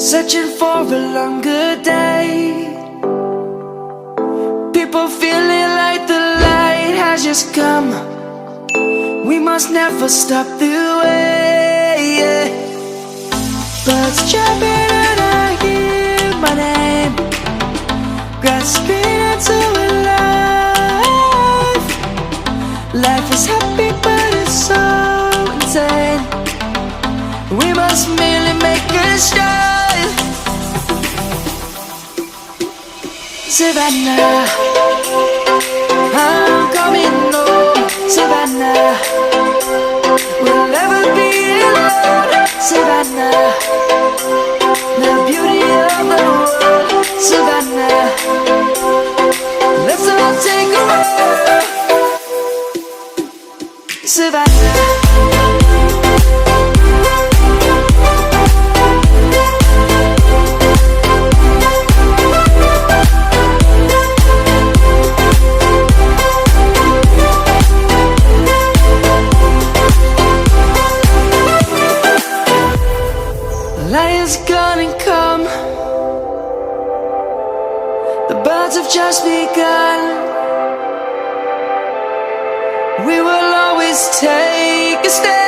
searching for a longer day. People feeling like the light has just come. We must never stop the way. Birds chirping and I hear my name, grasping into a life. Life is happy but it's so insane. We must merely make a start. Savannah, I'm coming home. Savannah, we'll never be alone. Savannah, the beauty of the world. Savannah, let's all take a walk. Savannah. Lion's gonna come. The birds have just begun. We will always take a stand.